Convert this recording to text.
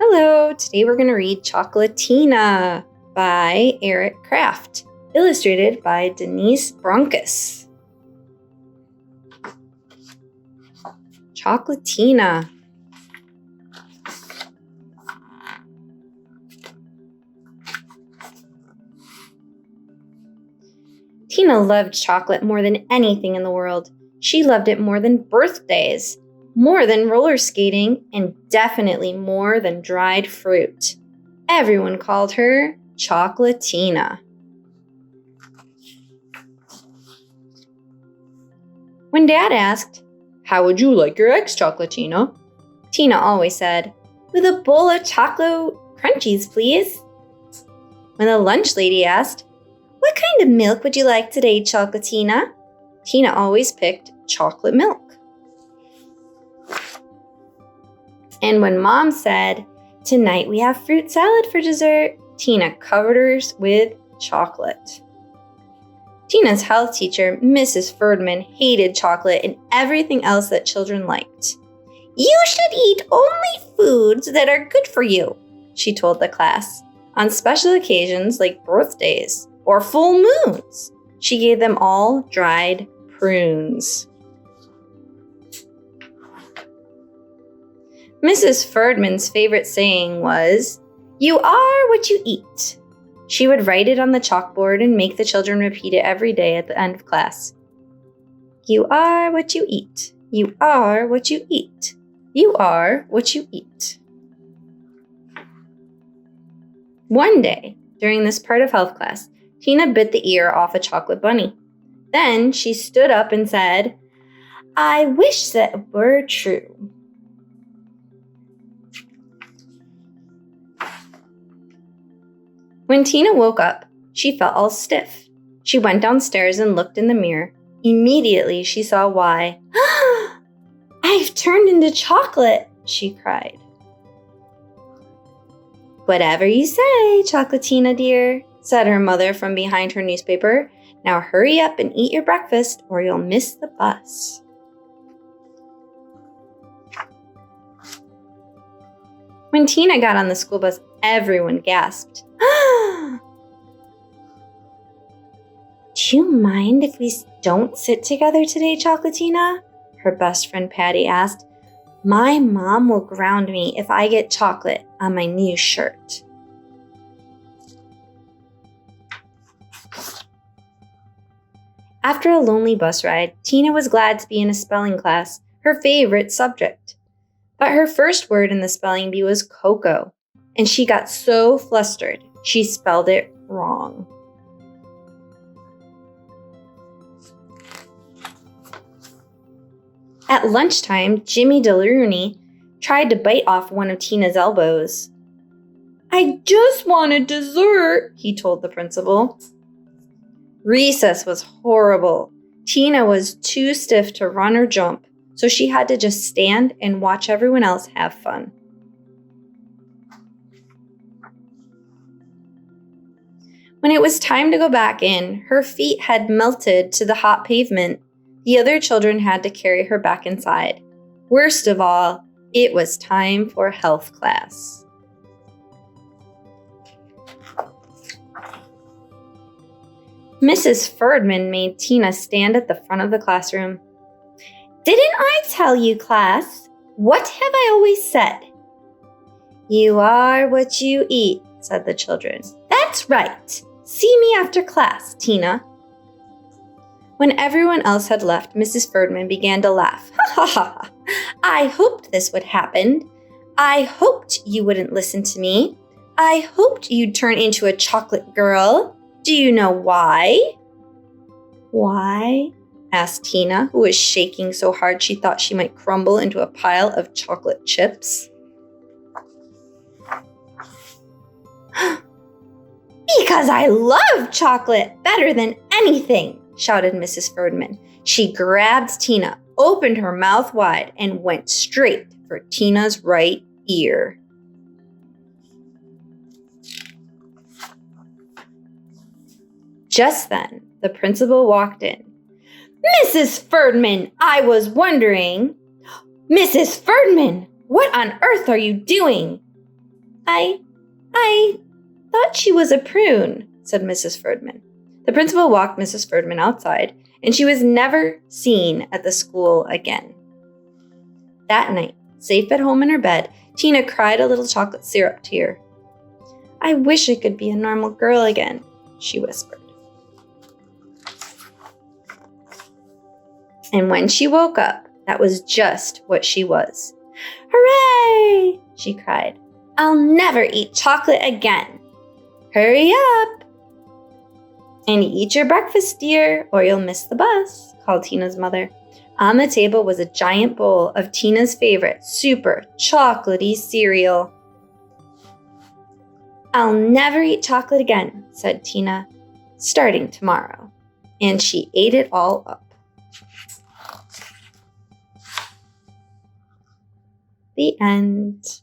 Hello, today we're going to read Chocolatina by Erik Kraft, illustrated by Denise Brunkus. Chocolatina. Tina loved chocolate more than anything in the world. She loved it more than birthdays, more than roller skating, and definitely more than dried fruit. Everyone called her Chocolatina. When Dad asked, "How would you like your eggs, Chocolatina?" Tina always said, "With a bowl of chocolate crunchies, please." When the lunch lady asked, "What kind of milk would you like today, Chocolatina?" Tina always picked chocolate milk. And when Mom said, "Tonight we have fruit salad for dessert," Tina covered hers with chocolate. Tina's health teacher, Mrs. Ferdman, hated chocolate and everything else that children liked. "You should eat only foods that are good for you," she told the class. On special occasions like birthdays or full moons, she gave them all dried prunes. Mrs. Ferdman's favorite saying was, "You are what you eat." She would write it on the chalkboard and make the children repeat it every day at the end of class. You are what you eat. You are what you eat. You are what you eat. One day, during this part of health class, Tina bit the ear off a chocolate bunny. Then she stood up and said, "I wish that were true." When Tina woke up, she felt all stiff. She went downstairs and looked in the mirror. Immediately, she saw why. "I've turned into chocolate," she cried. "Whatever you say, Chocolatina dear," said her mother from behind her newspaper. "Now hurry up and eat your breakfast or you'll miss the bus." When Tina got on the school bus, everyone gasped. "Do you mind if we don't sit together today, Chocolatina?" her best friend Patty asked. "My mom will ground me if I get chocolate on my new shirt." After a lonely bus ride, Tina was glad to be in a spelling class, her favorite subject. But her first word in the spelling bee was cocoa, and she got so flustered she spelled it wrong. At lunchtime, Jimmy DeLooney tried to bite off one of Tina's elbows. "I just wanted dessert," he told the principal. Recess was horrible. Tina was too stiff to run or jump, so she had to just stand and watch everyone else have fun. When it was time to go back in, her feet had melted to the hot pavement. The other children had to carry her back inside. Worst of all, it was time for health class. Mrs. Ferdman made Tina stand at the front of the classroom. "Didn't I tell you, class? What have I always said?" "You are what you eat," said the children. "That's right. See me after class, Tina." When everyone else had left, Mrs. Ferdman began to laugh. "Ha ha ha! I hoped this would happen. I hoped you wouldn't listen to me. I hoped you'd turn into a chocolate girl. Do you know why?" "Why?" asked Tina, who was shaking so hard she thought she might crumble into a pile of chocolate chips. "Because I love chocolate better than anything," shouted Mrs. Ferdman. She grabbed Tina, opened her mouth wide, and went straight for Tina's right ear. Just then, the principal walked in. "Mrs. Ferdman, I was wondering." "Mrs. Ferdman, what on earth are you doing?" I thought she was a prune, said Mrs. Ferdman. The principal walked Mrs. Ferdman outside, and she was never seen at the school again. That night, safe at home in her bed, Tina cried a little chocolate syrup tear. I wish I could be a normal girl again, she whispered. And when she woke up, that was just what she was. Hooray! She cried. I'll never eat chocolate again. Hurry up! And eat your breakfast, dear, or you'll miss the bus, called Tina's mother. On the table was a giant bowl of Tina's favorite, super chocolatey cereal. I'll never eat chocolate again, said Tina, starting tomorrow. And she ate it all up. The end.